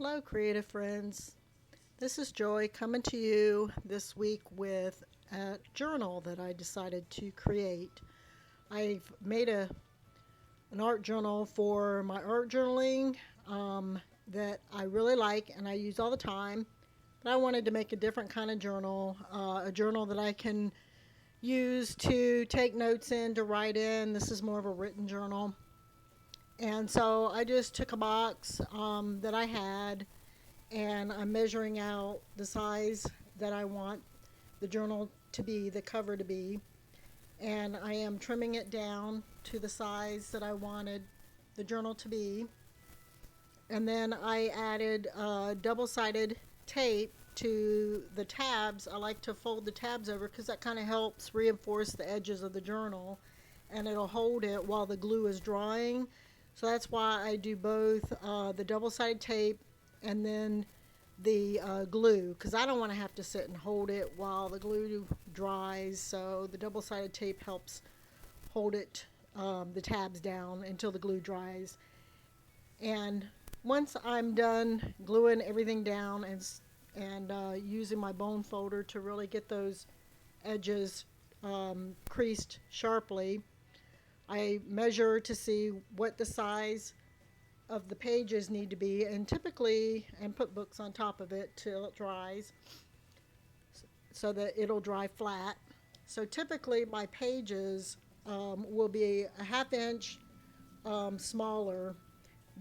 Hello, creative friends. This is Joy coming to you this week with a journal that I decided to create. I've made an art journal for my art journaling that I really like and I use all the time. But I wanted to make a different kind of journal, a journal that I can use to take notes in, to write in. This is more of a written journal. And so I just took a box that I had and I'm measuring out the size that I want the journal to be, the cover to be, and I am trimming it down to the size that I wanted the journal to be. And then I added double-sided tape to the tabs. I like to fold the tabs over because that kind of helps reinforce the edges of the journal and it'll hold it while the glue is drying. So that's why I do both the double-sided tape and then the glue, because I don't want to have to sit and hold it while the glue dries. So the double-sided tape helps hold it, the tabs down until the glue dries. And once I'm done gluing everything down and using my bone folder to really get those edges creased sharply, I measure to see what the size of the pages need to be, and typically, and put books on top of it till it dries so that it'll dry flat. So typically my pages will be a half inch smaller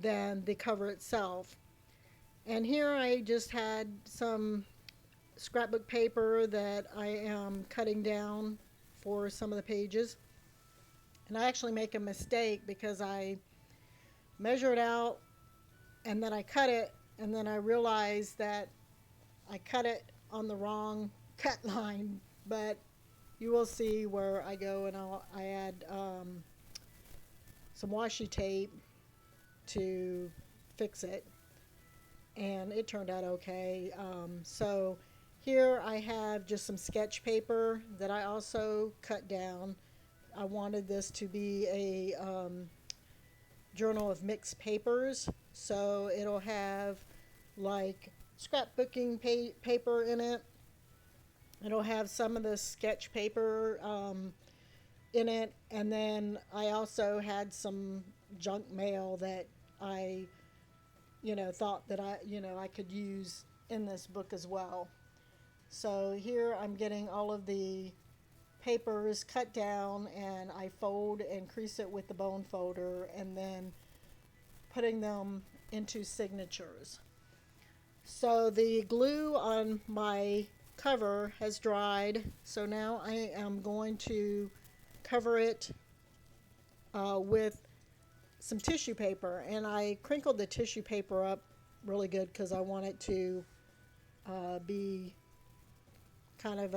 than the cover itself. And here I just had some scrapbook paper that I am cutting down for some of the pages. And I actually make a mistake because I measure it out and then I cut it and then I realize that I cut it on the wrong cut line. But you will see where I go and I add some washi tape to fix it, and it turned out okay. So here I have just some sketch paper that I also cut down. I wanted this to be a journal of mixed papers, so it'll have like scrapbooking paper in it. It'll have some of the sketch paper in it, and then I also had some junk mail that I, thought that I could use in this book as well. So here I'm getting all of the papers cut down and I fold and crease it with the bone folder and then putting them into signatures. So the glue on my cover has dried, so now I am going to cover it with some tissue paper, and I crinkled the tissue paper up really good because I want it to be kind of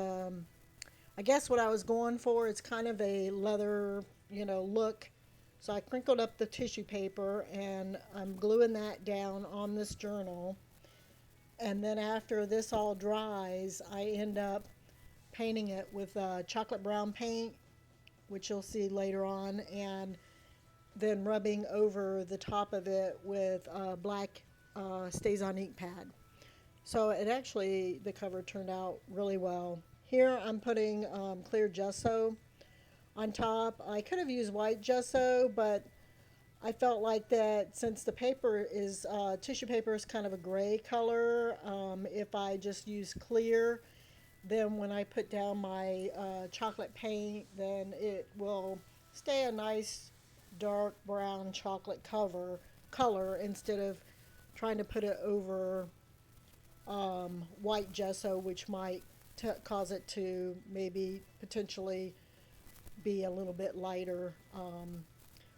I guess what I was going for, it's kind of a leather, look. So I crinkled up the tissue paper and I'm gluing that down on this journal. And then after this all dries, I end up painting it with chocolate brown paint, which you'll see later on, and then rubbing over the top of it with black StazOn ink pad. So it actually, the cover turned out really well. Here I'm putting clear gesso on top. I could have used white gesso, but I felt like that since the paper is, tissue paper is kind of a gray color, if I just use clear, then when I put down my chocolate paint, then it will stay a nice dark brown chocolate color instead of trying to put it over white gesso, which might cause it to maybe potentially be a little bit lighter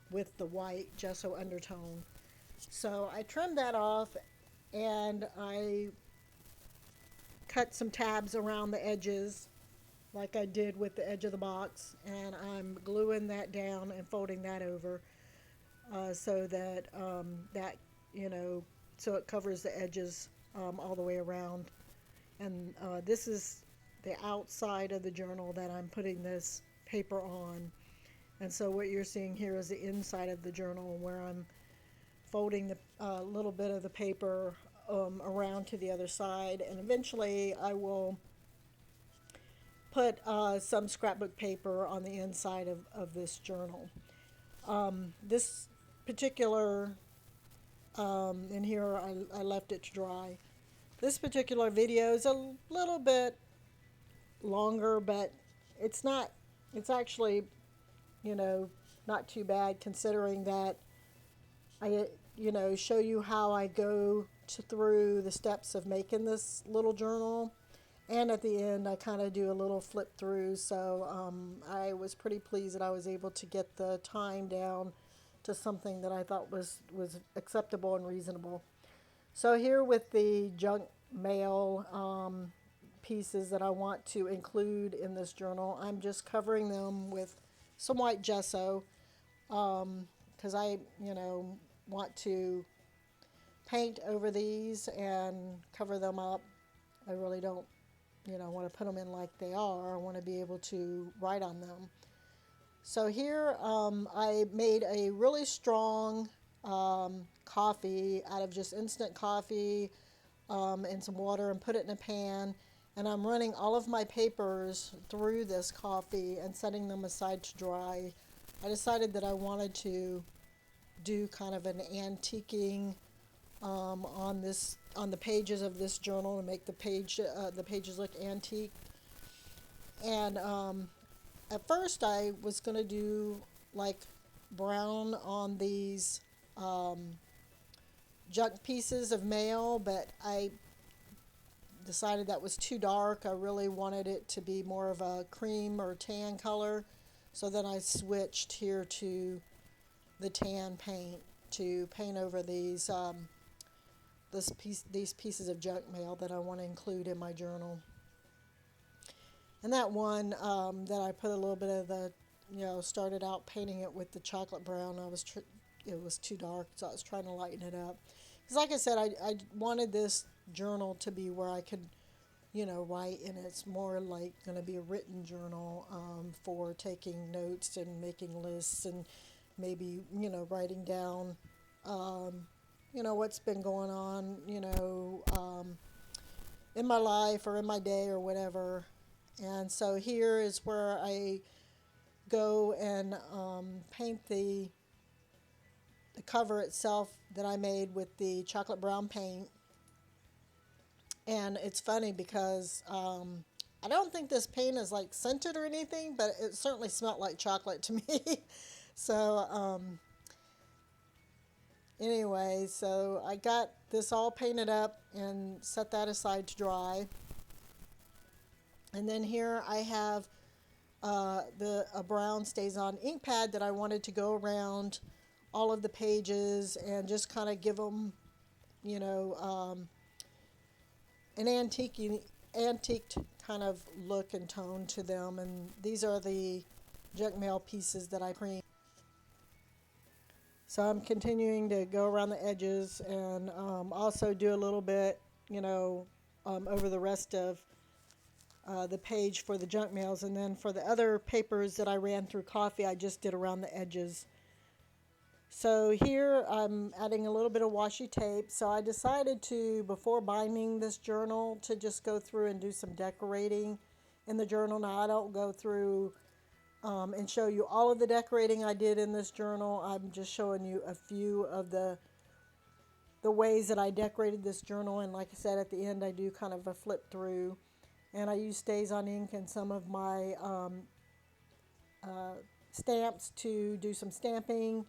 with the white gesso undertone. So I trimmed that off and I cut some tabs around the edges like I did with the edge of the box, and I'm gluing that down and folding that over so that so it covers the edges all the way around. And this is the outside of the journal that I'm putting this paper on. And so what you're seeing here is the inside of the journal where I'm folding the little bit of the paper around to the other side, and eventually I will put some scrapbook paper on the inside of this journal. This particular, and here I left it to dry. This particular video is a little bit longer, but it's not, it's actually, you know, not too bad considering that I, show you how I go through the steps of making this little journal. And at the end, I kind of do a little flip through. So I was pretty pleased that I was able to get the time down to something that I thought was acceptable and reasonable. So here with the junk mail pieces that I want to include in this journal, I'm just covering them with some white gesso because I, want to paint over these and cover them up. I really don't, want to put them in like they are. I want to be able to write on them. So here I made a really strong coffee out of just instant coffee and some water and put it in a pan. And I'm running all of my papers through this coffee and setting them aside to dry. I decided that I wanted to do kind of an antiquing on the pages of this journal to make the pages look antique. And at first I was going to do like brown on these junk pieces of mail, but I decided that was too dark. I really wanted it to be more of a cream or tan color. So then I switched here to the tan paint to paint over these these pieces of junk mail that I want to include in my journal. And that one that I put a little bit of the, started out painting it with the chocolate brown. It was too dark, so I was trying to lighten it up. Because like I said, I wanted this journal to be where I could, write, and it's more like going to be a written journal for taking notes and making lists and maybe, writing down, what's been going on, in my life or in my day or whatever. And so here is where I go and paint the cover itself that I made with the chocolate brown paint. And it's funny because I don't think this paint is like scented or anything, but it certainly smelled like chocolate to me. So anyway, so I got this all painted up and set that aside to dry. And then here I have a brown StazOn ink pad that I wanted to go around all of the pages and just kind of give them, an antiqued kind of look and tone to them. And these are the junk mail pieces that I print. So I'm continuing to go around the edges and also do a little bit, over the rest of the page for the junk mails. And then for the other papers that I ran through coffee, I just did around the edges. So here I'm adding a little bit of washi tape. So I decided to, before binding this journal, to just go through and do some decorating in the journal. Now I don't go through and show you all of the decorating I did in this journal. I'm just showing you a few of the ways that I decorated this journal. And like I said, at the end I do kind of a flip through. And I use StazOn ink and some of my stamps to do some stamping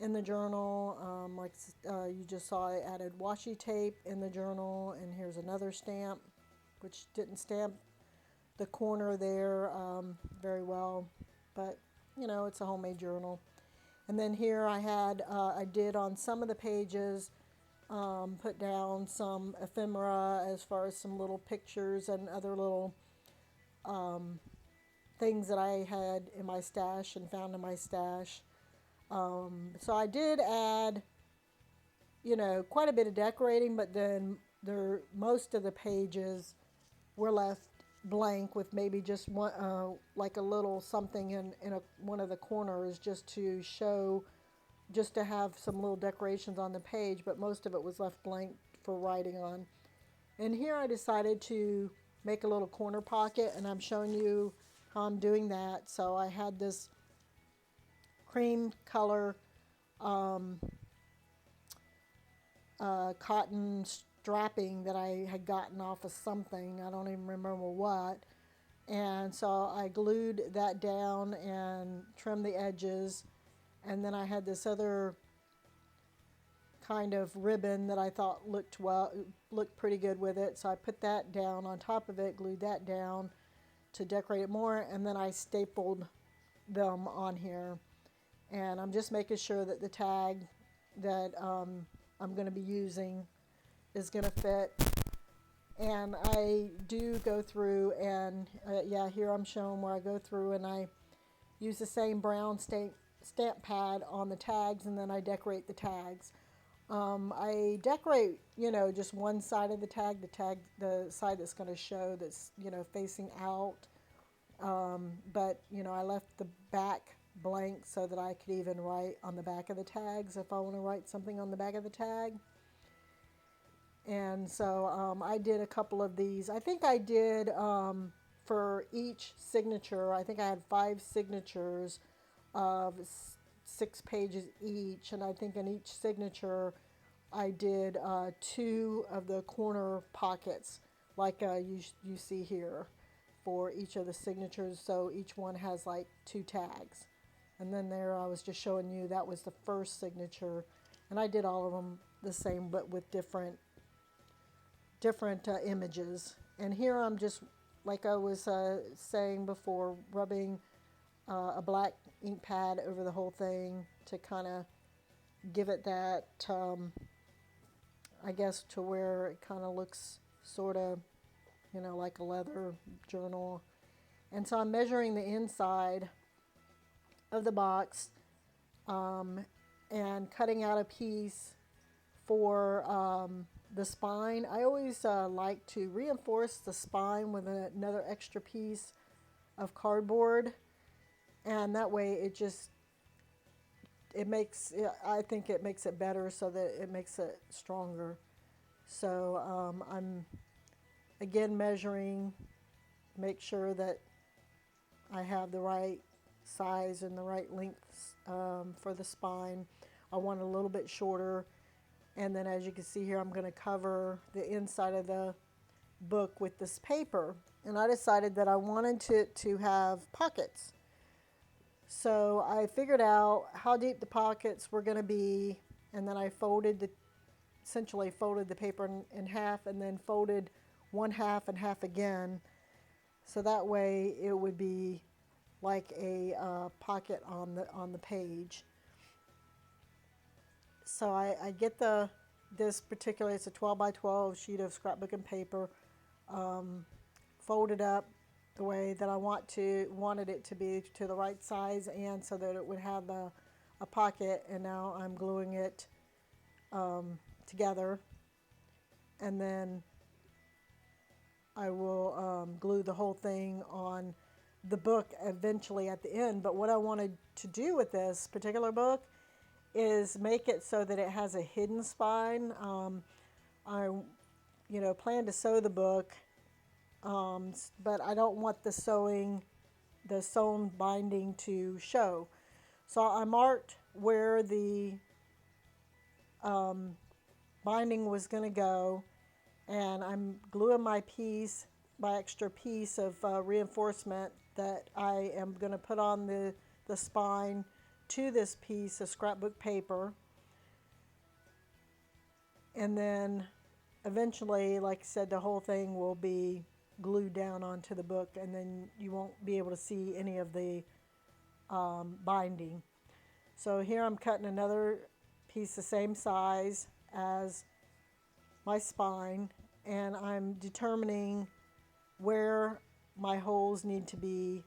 in the journal. You just saw, I added washi tape in the journal, and here's another stamp which didn't stamp the corner there very well, but it's a homemade journal. And then here I did on some of the pages put down some ephemera as far as some little pictures and other little things that I had in my stash and found in my stash. So I did add, quite a bit of decorating, but then most of the pages were left blank with maybe just one, like a little something in one of the corners just to have some little decorations on the page, but most of it was left blank for writing on. And here I decided to make a little corner pocket, and I'm showing you how I'm doing that. So I had this cream color cotton strapping that I had gotten off of something. I don't even remember what. And so I glued that down and trimmed the edges. And then I had this other kind of ribbon that I thought looked pretty good with it. So I put that down on top of it, glued that down to decorate it more, and then I stapled them on here. And I'm just making sure that the tag that I'm going to be using is going to fit. And I do go through and yeah, here I'm showing where I go through and I use the same brown stamp pad on the tags, and then I decorate the tags. I decorate, just one side of the tag, the side that's going to show that's, facing out. But, I left the back blank so that I could even write on the back of the tags if I want to write something on the back of the tag. And so I did a couple of these. I think I did for each signature, I think I had 5 signatures of 6 pages each. And I think in each signature I did 2 of the corner pockets like you see here for each of the signatures. So each one has like 2 tags. And then there I was just showing you that was the first signature. And I did all of them the same but with different images. And here I'm just, like I was saying before, rubbing a black ink pad over the whole thing to kind of give it that, I guess, to where it kind of looks sort of, like a leather journal. And so I'm measuring the inside of the box and cutting out a piece for the spine. I always like to reinforce the spine with another extra piece of cardboard, and that way I think it makes it better so that it makes it stronger. So I'm again measuring, make sure that I have the right size and the right length for the spine. I want it a little bit shorter. And then as you can see here, I'm going to cover the inside of the book with this paper. And I decided that I wanted to have pockets. So I figured out how deep the pockets were going to be, and then I essentially folded the paper in half, and then folded one half and half again. So that way it would be like a pocket on the page. So I get this particular, it's a 12 by 12 sheet of scrapbooking paper, folded up the way that I wanted it to be, to the right size, and so that it would have a pocket. And now I'm gluing it together, and then I will glue the whole thing on the book eventually at the end. But what I wanted to do with this particular book is make it so that it has a hidden spine. I plan to sew the book, but I don't want the sewn binding to show. So I marked where the binding was going to go, and I'm gluing my extra piece of reinforcement that I am going to put on the spine to this piece of scrapbook paper. And then eventually, like I said, the whole thing will be glued down onto the book, and then you won't be able to see any of the binding. So here I'm cutting another piece the same size as my spine, and I'm determining where my holes need to be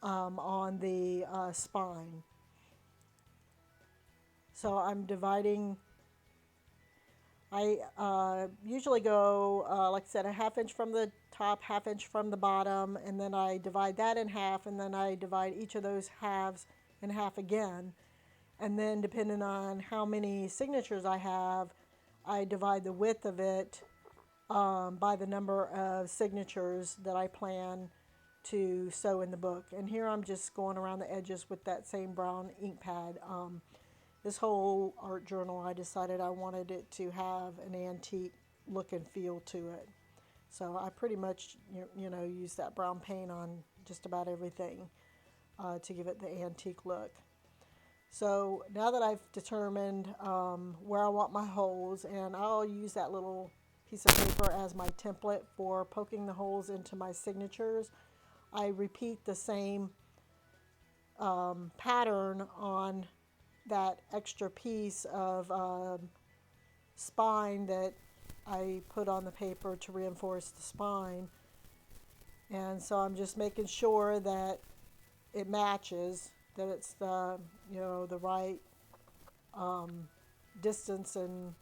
on the spine. So I'm dividing. I usually go, like I said, a ½ inch from the top, ½ inch from the bottom, and then I divide that in half, and then I divide each of those halves in half again. And then depending on how many signatures I have, I divide the width of it by the number of signatures that I plan to sew in the book. And here I'm just going around the edges with that same brown ink pad. This whole art journal, I decided I wanted it to have an antique look and feel to it. So I pretty much, use that brown paint on just about everything to give it the antique look. So now that I've determined where I want my holes, and I'll use that little piece of paper as my template for poking the holes into my signatures, I repeat the same pattern on that extra piece of spine that I put on the paper to reinforce the spine. And so I'm just making sure that it matches, that it's the right distance. And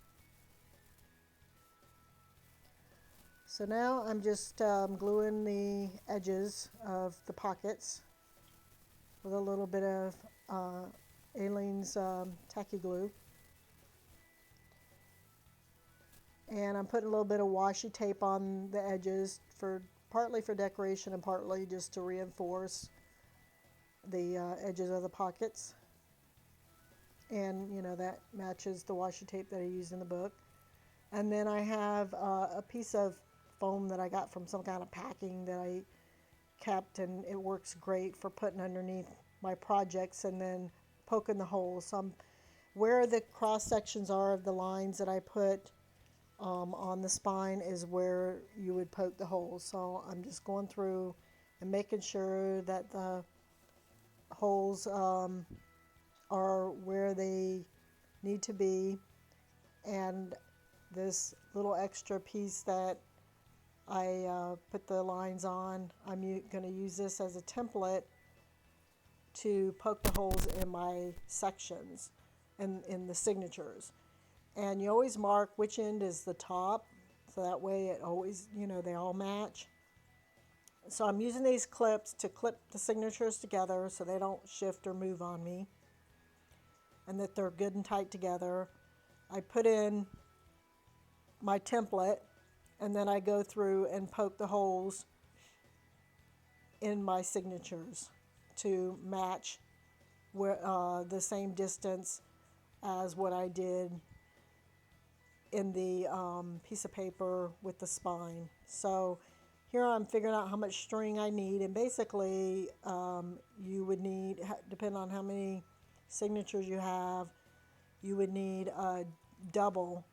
so now I'm just gluing the edges of the pockets with a little bit of Aleene's tacky glue. And I'm putting a little bit of washi tape on the edges, for partly for decoration and partly just to reinforce the edges of the pockets. And that matches the washi tape that I used in the book. And then I have a piece of foam that I got from some kind of packing that I kept, and it works great for putting underneath my projects and then poking the holes. So where the cross sections are of the lines that I put on the spine is where you would poke the holes. So I'm just going through and making sure that the holes are where they need to be. And this little extra piece that I put the lines on, I'm going to use this as a template to poke the holes in my sections and in the signatures. And you always mark which end is the top, so that way it always, they all match. So I'm using these clips to clip the signatures together so they don't shift or move on me, and that they're good and tight together. I put in my template, and then I go through and poke the holes in my signatures to match where, the same distance as what I did in the piece of paper with the spine. So here I'm figuring out how much string I need, and basically you would need, depending on how many signatures you have, you would need double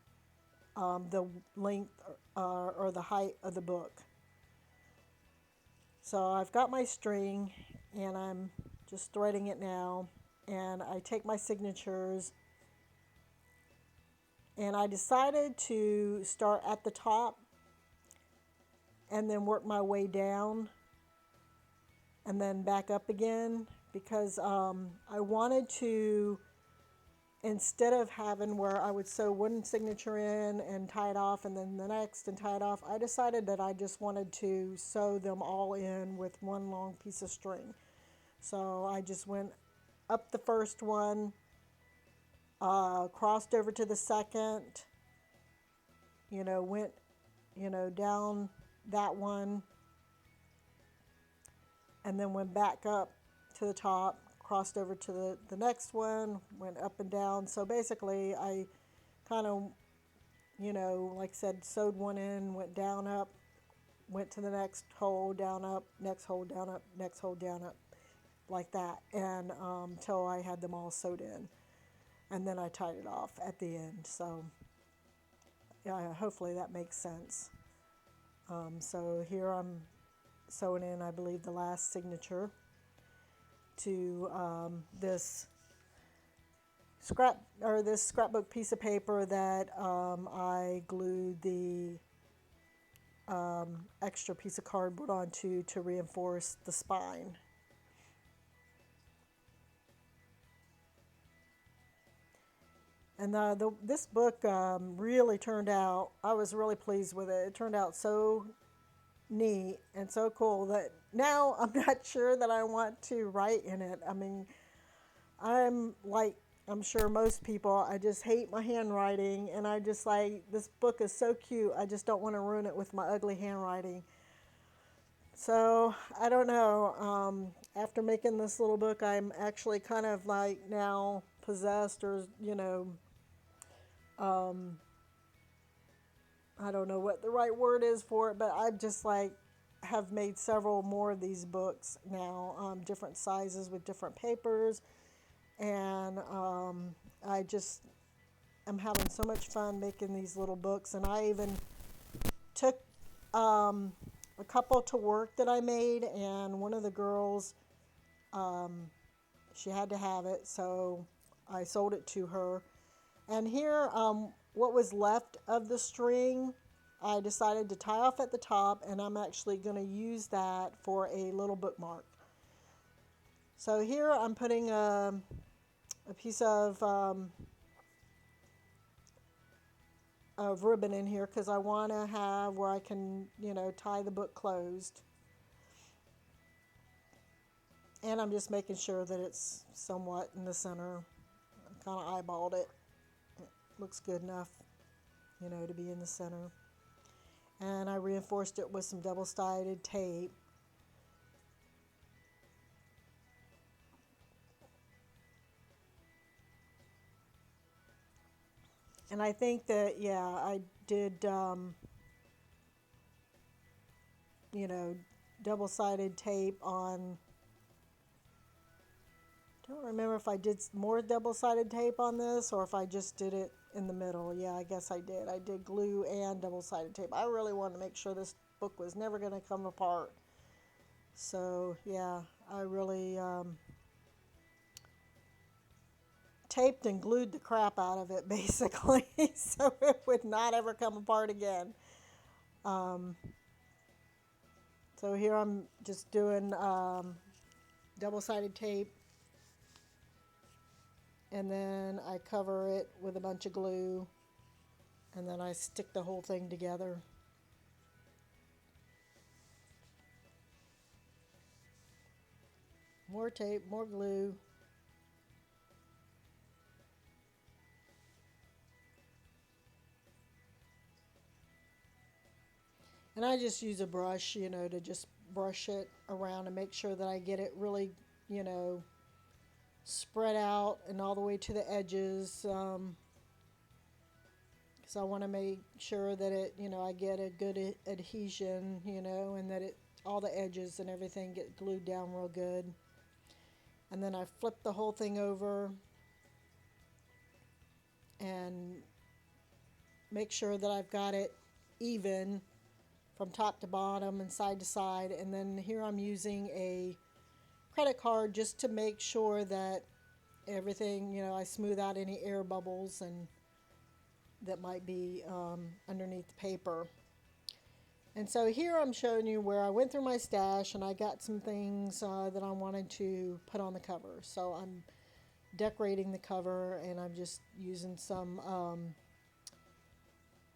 the length or the height of the book. So I've got my string and I'm just threading it now, and I take my signatures, and I decided to start at the top and then work my way down and then back up again, because I wanted to, instead of having where I would sew one signature in and tie it off and then the next and tie it off, I decided that I just wanted to sew them all in with one long piece of string. So I just went up the first one, crossed over to the second, went, down that one, and then went back up to the top, crossed over to the next one, went up and down. So basically I kind of, like I said, sewed one in, went down, up, went to the next hole, down, up, next hole, down, up, next hole, down, up, like that, and until I had them all sewed in. And then I tied it off at the end. So yeah, hopefully that makes sense. So here I'm sewing in, I believe, the last signature to this scrapbook piece of paper that I glued the extra piece of cardboard onto to reinforce the spine. And this book really turned out, I was really pleased with it. It turned out so neat and so cool that now I'm not sure that I want to write in it. I mean, I'm like I'm sure most people, I just hate my handwriting, and I just like, this book is so cute, I just don't want to ruin it with my ugly handwriting. So I don't know. After making this little book, I'm actually kind of like now possessed, or um, I don't know what the right word is for it, but I've just like have made several more of these books now, different sizes with different papers, and I just am having so much fun making these little books. And I even took um, a couple to work that I made, and one of the girls, um, she had to have it, so I sold it to her. And here, what was left of the string, I decided to tie off at the top, and I'm actually going to use that for a little bookmark. So here I'm putting a piece of ribbon in here because I want to have where I can, tie the book closed. And I'm just making sure that it's somewhat in the center. I kind of eyeballed it. It looks good enough, to be in the center. And I reinforced it with some double-sided tape. And I think that, yeah, I did, you know, double-sided tape on, I don't remember if I did more double-sided tape on this or if I just did it in the middle. Yeah, I guess I did. I did glue and double-sided tape. I really wanted to make sure this book was never going to come apart. So, yeah, I really taped and glued the crap out of it, basically, so it would not ever come apart again. Um, so here I'm just doing double-sided tape, and then I cover it with a bunch of glue, and then I stick the whole thing together. More tape, more glue. And I just use a brush, to just brush it around and make sure that I get it really, you know, spread out and all the way to the edges. Because I want to make sure that it, I get a good adhesion, and that all the edges and everything get glued down real good. And then I flip the whole thing over and make sure that I've got it even from top to bottom and side to side. And then here I'm using a credit card just to make sure that everything, I smooth out any air bubbles and that might be underneath the paper. And so here I'm showing you where I went through my stash and I got some things that I wanted to put on the cover. So I'm decorating the cover, and I'm just using some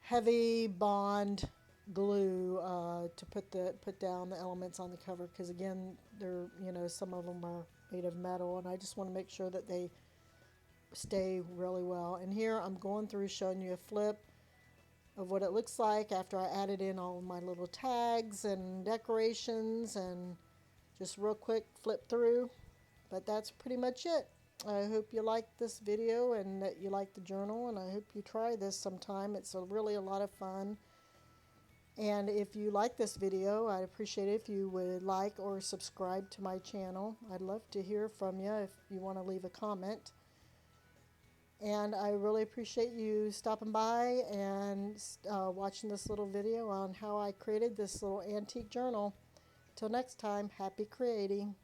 heavy bond glue to put down the elements on the cover, because again, they're, some of them are made of metal, and I just want to make sure that they stay really well. And here I'm going through showing you a flip of what it looks like after I added in all of my little tags and decorations, and just real quick flip through. But that's pretty much it. I hope you liked this video and that you like the journal, and I hope you try this sometime. It's really a lot of fun. And if you like this video, I'd appreciate it if you would like or subscribe to my channel. I'd love to hear from you if you want to leave a comment. And I really appreciate you stopping by and watching this little video on how I created this little antique journal. Till next time, happy creating.